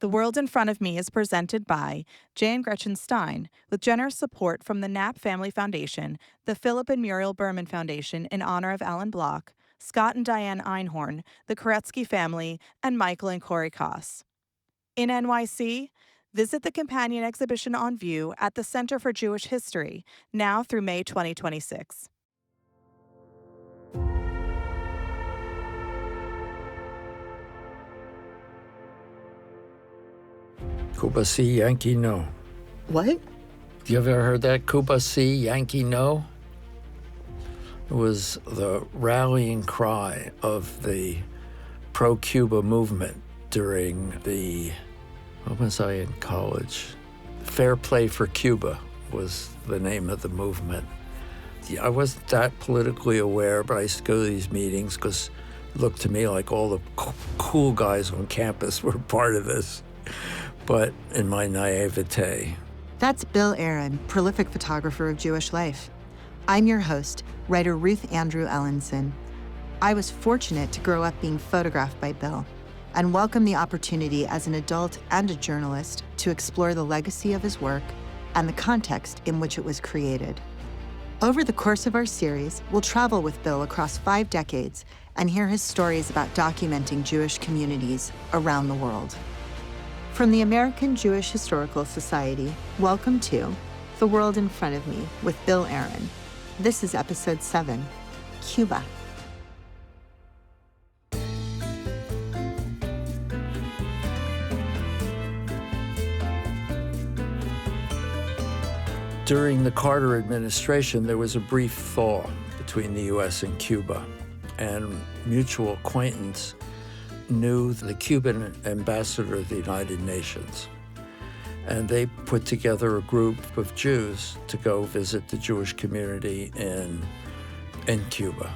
The World in Front of Me is presented by Jay and Gretchen Stein, with generous support from the Knapp Family Foundation, the Philip and Muriel Berman Foundation in honor of Alan Block, Scott and Diane Einhorn, the Koretsky family, and Michael and Corey Koss. In NYC, visit the companion exhibition on view at the Center for Jewish History, now through May 2026. Cuba see, Yankee no. What? You ever heard that? Cuba see, Yankee no? It was the rallying cry of the pro-Cuba movement during when was I in college? Fair Play for Cuba was the name of the movement. I wasn't that politically aware, but I used to go to these meetings because it looked to me like all the cool guys on campus were part of this. But in my naivete. That's Bill Aaron, prolific photographer of Jewish life. I'm your host, writer Ruth Andrew Ellenson. I was fortunate to grow up being photographed by Bill and welcome the opportunity as an adult and a journalist to explore the legacy of his work and the context in which it was created. Over the course of our series, we'll travel with Bill across 5 decades and hear his stories about documenting Jewish communities around the world. From the American Jewish Historical Society, welcome to The World in Front of Me with Bill Aaron. This is episode 7, Cuba. During the Carter administration, there was a brief thaw between the U.S. and Cuba, and mutual acquaintance knew the Cuban ambassador of the United Nations. And they put together a group of Jews to go visit the Jewish community in Cuba.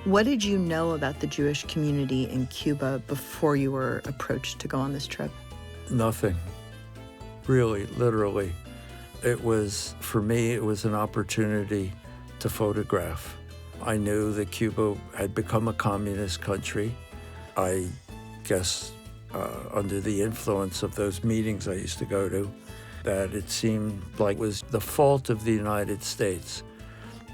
What did you know about the Jewish community in Cuba before you were approached to go on this trip? Nothing. Really, literally. For me, it was an opportunity to photograph. I knew that Cuba had become a communist country. I guess under the influence of those meetings I used to go to, that it seemed like it was the fault of the United States,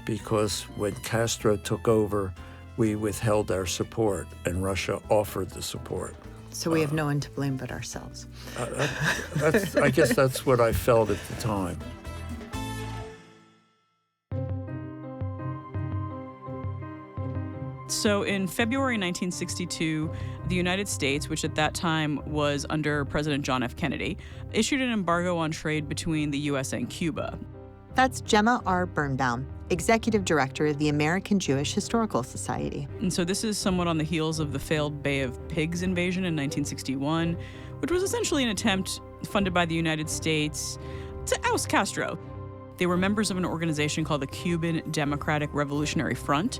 because when Castro took over, we withheld our support and Russia offered the support. So we have no one to blame but ourselves. I guess that's what I felt at the time. So in February 1962, the United States, which at that time was under President John F. Kennedy, issued an embargo on trade between the U.S. and Cuba. That's Gemma R. Birnbaum, Executive Director of the American Jewish Historical Society. And so this is somewhat on the heels of the failed Bay of Pigs invasion in 1961, which was essentially an attempt funded by the United States to oust Castro. They were members of an organization called the Cuban Democratic Revolutionary Front.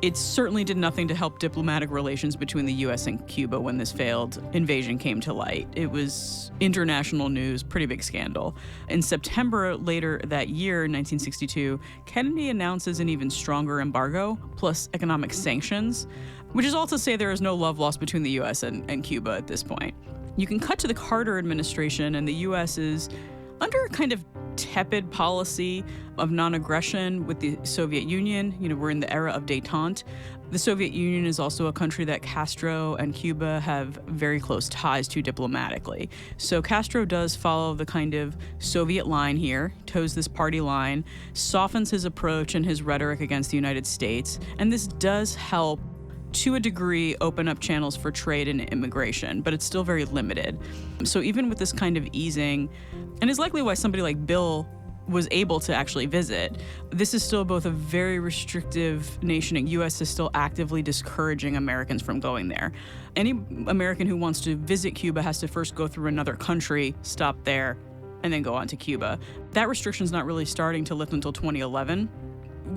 It certainly did nothing to help diplomatic relations between the U.S. and Cuba when this failed invasion came to light. It was international news, pretty big scandal. In September later that year, 1962, Kennedy announces an even stronger embargo, plus economic sanctions, which is all to say there is no love lost between the U.S. and Cuba at this point. You can cut to the Carter administration, and the U.S. is under a kind of tepid policy of non-aggression with the Soviet Union. We're in the era of détente. The Soviet Union is also a country that Castro and Cuba have very close ties to diplomatically. So Castro does follow the kind of Soviet line here, toes this party line, softens his approach and his rhetoric against the United States, and this does help to a degree open up channels for trade and immigration, but it's still very limited. So even with this kind of easing, and is likely why somebody like Bill was able to actually visit, this is still both a very restrictive nation, and U.S. is still actively discouraging Americans from going there. Any American who wants to visit Cuba has to first go through another country, stop there, and then go on to Cuba. That restriction's not really starting to lift until 2011.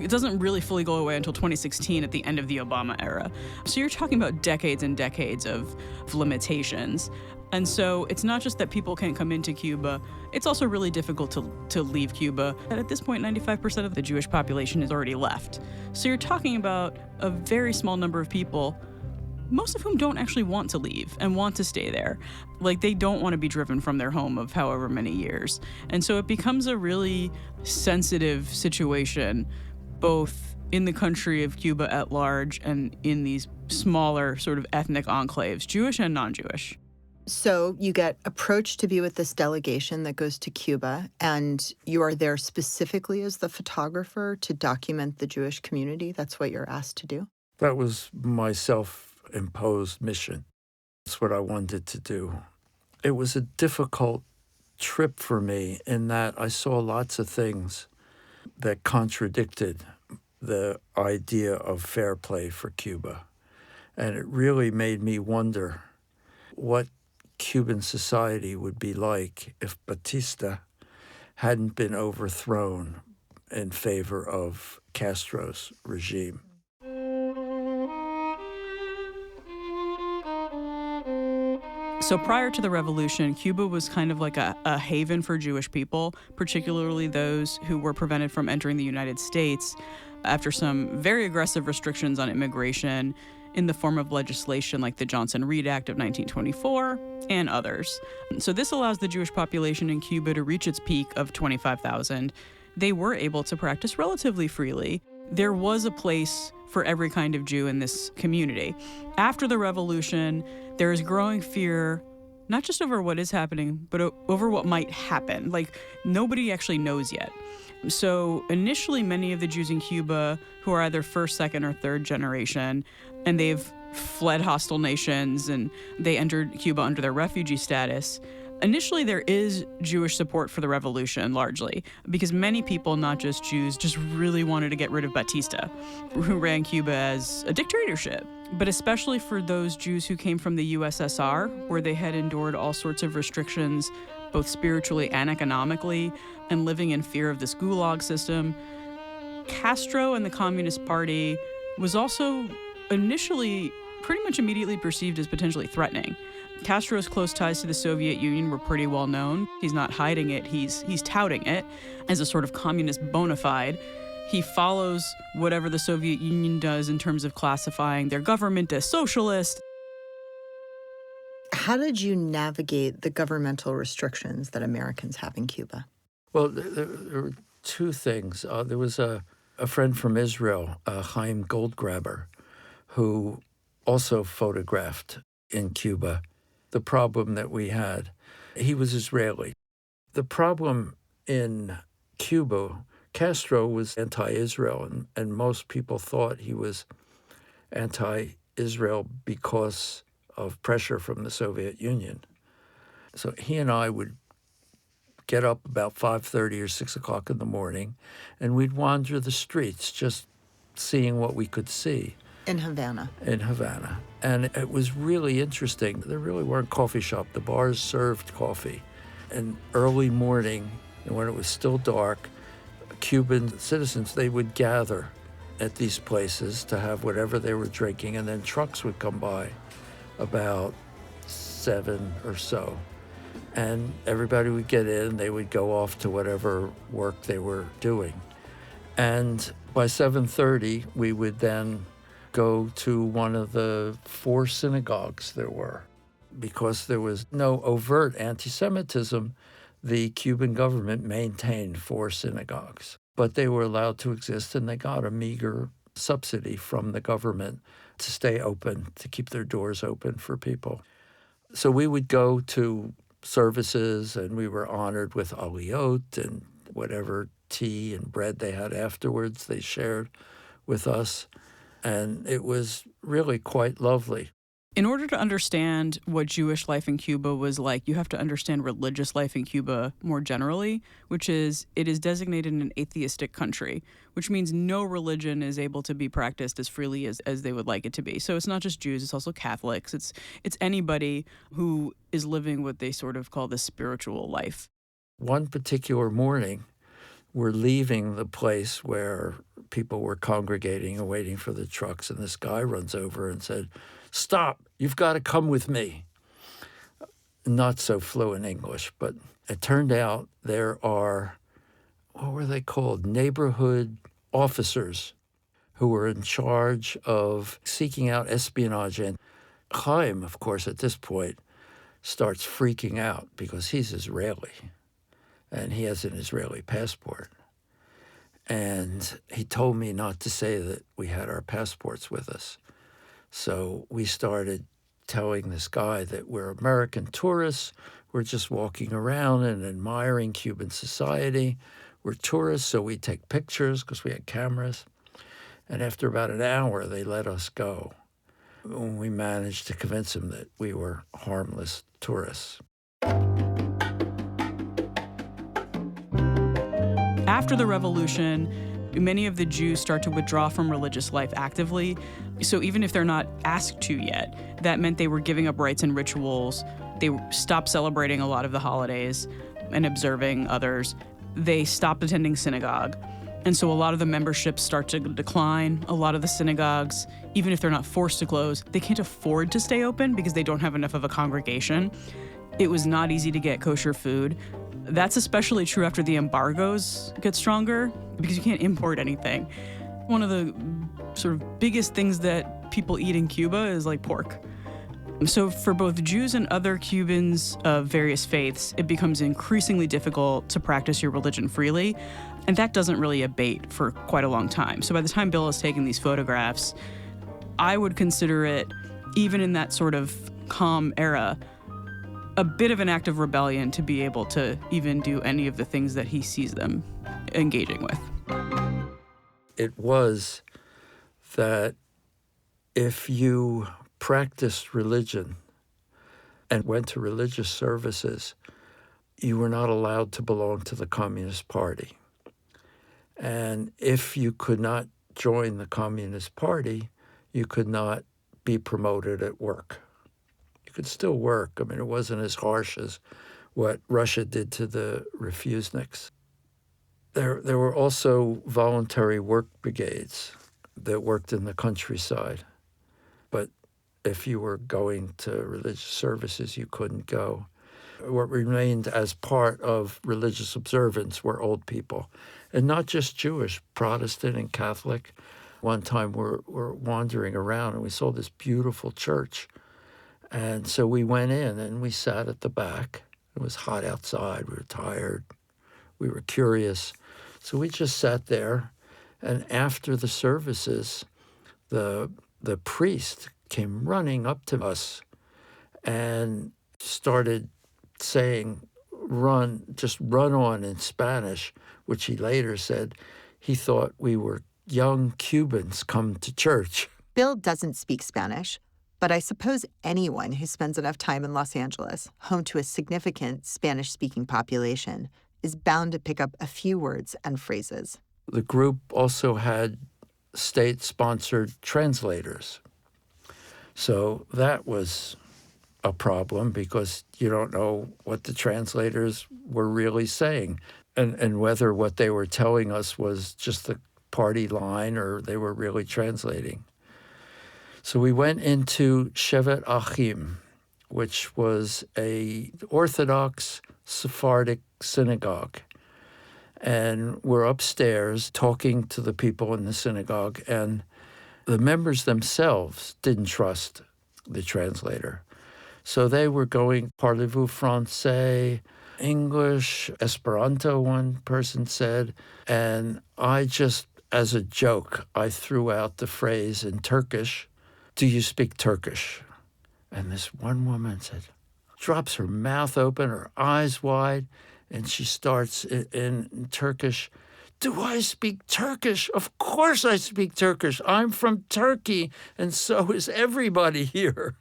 It doesn't really fully go away until 2016 at the end of the Obama era. So you're talking about decades and decades of limitations. And so it's not just that people can't come into Cuba, it's also really difficult to leave Cuba. And at this point, 95% of the Jewish population is already left. So you're talking about a very small number of people most of whom don't actually want to leave and want to stay there. Like, they don't want to be driven from their home of however many years. And so it becomes a really sensitive situation, both in the country of Cuba at large and in these smaller sort of ethnic enclaves, Jewish and non-Jewish. So you get approached to be with this delegation that goes to Cuba, and you are there specifically as the photographer to document the Jewish community. That's what you're asked to do. That was my self-imposed mission. That's what I wanted to do. It was a difficult trip for me in that I saw lots of things that contradicted the idea of fair play for Cuba. And it really made me wonder what Cuban society would be like if Batista hadn't been overthrown in favor of Castro's regime. So prior to the revolution, Cuba was kind of like a haven for Jewish people, particularly those who were prevented from entering the United States after some very aggressive restrictions on immigration in the form of legislation like the Johnson-Reed Act of 1924 and others. So this allows the Jewish population in Cuba to reach its peak of 25,000. They were able to practice relatively freely. There was a place for every kind of Jew in this community. After the revolution, there is growing fear, not just over what is happening, but over what might happen. Like, nobody actually knows yet. So initially, many of the Jews in Cuba who are either first, second, or third generation, and they've fled hostile nations and they entered Cuba under their refugee status. Initially, there is Jewish support for the revolution, largely, because many people, not just Jews, just really wanted to get rid of Batista, who ran Cuba as a dictatorship. But especially for those Jews who came from the USSR, where they had endured all sorts of restrictions, both spiritually and economically, and living in fear of this gulag system, Castro and the Communist Party was also initially pretty much immediately perceived as potentially threatening. Castro's close ties to the Soviet Union were pretty well known. He's not hiding it, he's touting it as a sort of communist bona fide. He follows whatever the Soviet Union does in terms of classifying their government as socialist. How did you navigate the governmental restrictions that Americans have in Cuba? Well, there were two things. There was a friend from Israel, Chaim Goldgraber, who also photographed in Cuba. The problem that we had, he was Israeli. The problem in Cuba, Castro was anti-Israel, and most people thought he was anti-Israel because of pressure from the Soviet Union. So he and I would get up about 5:30 or 6 o'clock in the morning, and we'd wander the streets just seeing what we could see. In Havana. In Havana. And it was really interesting. There really weren't coffee shops. The bars served coffee. And early morning, and when it was still dark, Cuban citizens, they would gather at these places to have whatever they were drinking, and then trucks would come by about 7 or so. And everybody would get in, they would go off to whatever work they were doing. And by 7:30, we would then go to one of the 4 synagogues there were. Because there was no overt anti-Semitism, the Cuban government maintained 4 synagogues. But they were allowed to exist, and they got a meager subsidy from the government to stay open, to keep their doors open for people. So we would go to services, and we were honored with aliyot and whatever tea and bread they had afterwards, they shared with us. And it was really quite lovely. In order to understand what Jewish life in Cuba was like, you have to understand religious life in Cuba more generally, which is it is designated an atheistic country, which means no religion is able to be practiced as freely as they would like it to be. So it's not just Jews, it's also Catholics. It's anybody who is living what they sort of call the spiritual life. One particular morning, we're leaving the place where people were congregating and waiting for the trucks, and this guy runs over and said, "Stop, you've got to come with me." Not so fluent English, but it turned out there are, what were they called? Neighborhood officers who were in charge of seeking out espionage and Chaim, of course, at this point, starts freaking out because he's Israeli and he has an Israeli passport. And he told me not to say that we had our passports with us. So we started telling this guy that we're American tourists. We're just walking around and admiring Cuban society. We're tourists, so we take pictures because we had cameras. And after about an hour, they let us go. We managed to convince them that we were harmless tourists. After the revolution, many of the Jews start to withdraw from religious life actively. So even if they're not asked to yet, that meant they were giving up rites and rituals. They stopped celebrating a lot of the holidays and observing others. They stopped attending synagogue. And so a lot of the memberships start to decline. A lot of the synagogues, even if they're not forced to close, they can't afford to stay open because they don't have enough of a congregation. It was not easy to get kosher food. That's especially true after the embargoes get stronger because you can't import anything. One of the sort of biggest things that people eat in Cuba is like pork. So for both Jews and other Cubans of various faiths, it becomes increasingly difficult to practice your religion freely. And that doesn't really abate for quite a long time. So by the time Bill is taking these photographs, I would consider it, even in that sort of calm era, a bit of an act of rebellion to be able to even do any of the things that he sees them engaging with. It was that if you practiced religion and went to religious services, you were not allowed to belong to the Communist Party. And if you could not join the Communist Party, you could not be promoted at work. You could still work. I mean, it wasn't as harsh as what Russia did to the refuseniks. There were also voluntary work brigades that worked in the countryside. But if you were going to religious services, you couldn't go. What remained as part of religious observance were old people, and not just Jewish, Protestant and Catholic. One time we're wandering around and we saw this beautiful church. And so we went in and we sat at the back. It was hot outside. We were tired. We were curious. So we just sat there. And after the services, the priest came running up to us and started saying, just run on in Spanish, which he later said he thought we were young Cubans come to church. Bill doesn't speak Spanish, but I suppose anyone who spends enough time in Los Angeles, home to a significant Spanish-speaking population, is bound to pick up a few words and phrases. The group also had state-sponsored translators. So that was a problem because you don't know what the translators were really saying and whether what they were telling us was just the party line or they were really translating. So we went into Shevet Achim, which was a Orthodox Sephardic synagogue. And we're upstairs talking to the people in the synagogue, and the members themselves didn't trust the translator. So they were going, parlez-vous français, English, Esperanto, one person said. And I just, as a joke, I threw out the phrase in Turkish, do you speak Turkish? And this one woman said, drops her mouth open, her eyes wide, and she starts in Turkish, do I speak Turkish? Of course I speak Turkish. I'm from Turkey, and so is everybody here.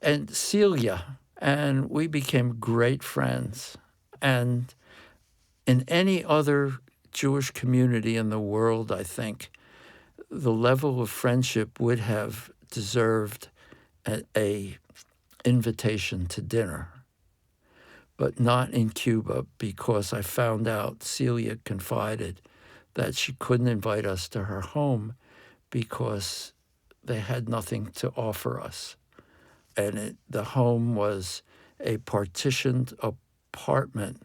And Celia, and we became great friends. And in any other Jewish community in the world, I think, the level of friendship would have deserved a invitation to dinner. But not in Cuba, because I found out Celia confided that she couldn't invite us to her home because they had nothing to offer us. And the home was a partitioned apartment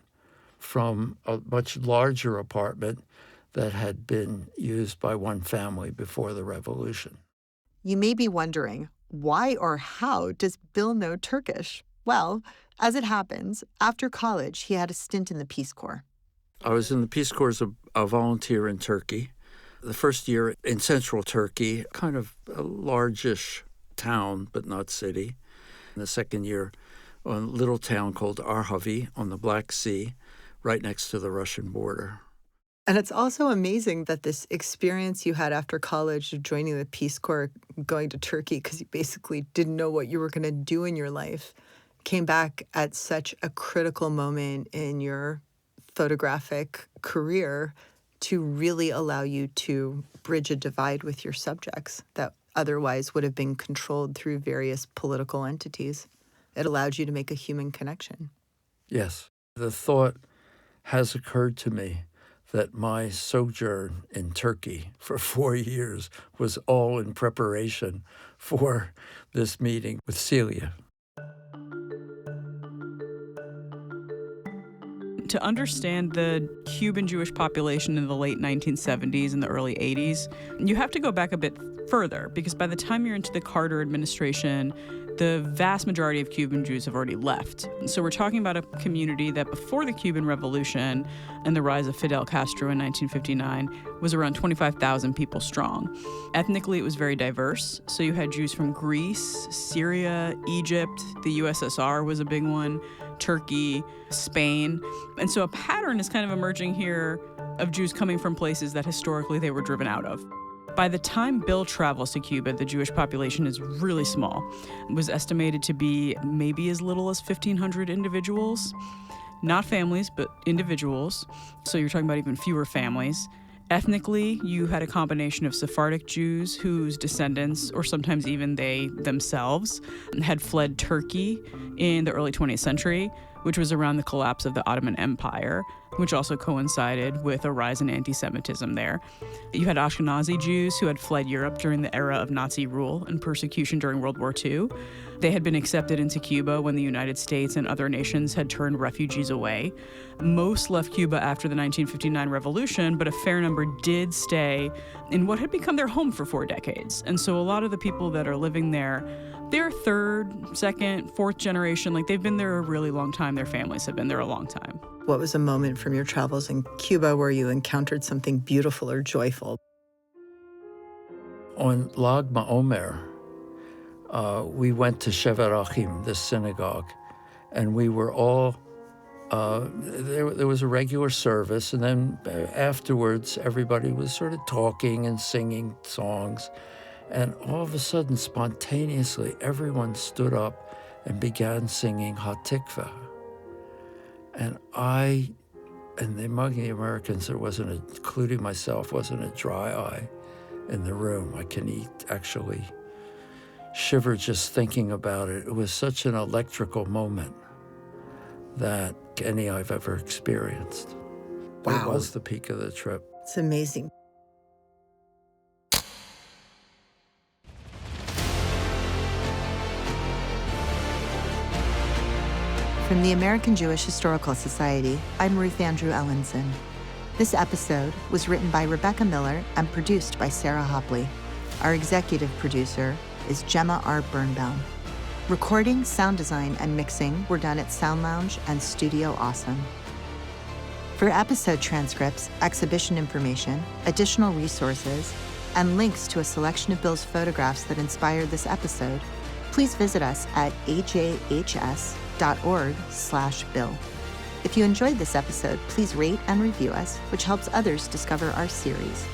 from a much larger apartment that had been used by one family before the revolution. You may be wondering, Why or how does Bill know Turkish? Well, as it happens, after college, he had a stint in the Peace Corps. I was in the Peace Corps as a volunteer in Turkey. The first year in central Turkey, kind of a largish town, but not city. And the second year, a little town called Arhavi on the Black Sea, right next to the Russian border. And it's also amazing that this experience you had after college of joining the Peace Corps, going to Turkey because you basically didn't know what you were going to do in your life, came back at such a critical moment in your photographic career to really allow you to bridge a divide with your subjects that otherwise would have been controlled through various political entities. It allowed you to make a human connection. Yes. The thought has occurred to me that my sojourn in Turkey for 4 years was all in preparation for this meeting with Celia. To understand the Cuban Jewish population in the late 1970s and the early 80s, you have to go back a bit further, because by the time you're into the Carter administration, the vast majority of Cuban Jews have already left. So we're talking about a community that before the Cuban Revolution and the rise of Fidel Castro in 1959 was around 25,000 people strong. Ethnically, it was very diverse. So you had Jews from Greece, Syria, Egypt, the USSR was a big one, Turkey, Spain. And so a pattern is kind of emerging here of Jews coming from places that historically they were driven out of. By the time Bill travels to Cuba, the Jewish population is really small. It was estimated to be maybe as little as 1,500 individuals. Not families, but individuals. So you're talking about even fewer families. Ethnically, you had a combination of Sephardic Jews whose descendants, or sometimes even they themselves, had fled Turkey in the early 20th century, which was around the collapse of the Ottoman Empire, which also coincided with a rise in antisemitism there. You had Ashkenazi Jews who had fled Europe during the era of Nazi rule and persecution during World War II. They had been accepted into Cuba when the United States and other nations had turned refugees away. Most left Cuba after the 1959 revolution, but a fair number did stay in what had become their home for 4 decades. And so a lot of the people that are living there, they're third, second, fourth generation. Like, they've been there a really long time. Their families have been there a long time. What was a moment from your travels in Cuba where you encountered something beautiful or joyful? On Lag Ba'omer, we went to Shevarachim, the synagogue, and we were all, there was a regular service, and then afterwards everybody was sort of talking and singing songs, and all of a sudden, spontaneously, everyone stood up and began singing Hatikva. And among the Americans, there wasn't, including myself, wasn't a dry eye in the room. I can actually shiver just thinking about it. It was such an electrical moment that any I've ever experienced. Wow. It was the peak of the trip. It's amazing. From the American Jewish Historical Society, I'm Ruth Andrew Ellenson. This episode was written by Rebecca Miller and produced by Sarah Hopley. Our executive producer is Gemma R. Birnbaum. Recording, sound design, and mixing were done at Sound Lounge and Studio Awesome. For episode transcripts, exhibition information, additional resources, and links to a selection of Bill's photographs that inspired this episode, please visit us at AJHS.org/Bill. If you enjoyed this episode, please rate and review us, which helps others discover our series.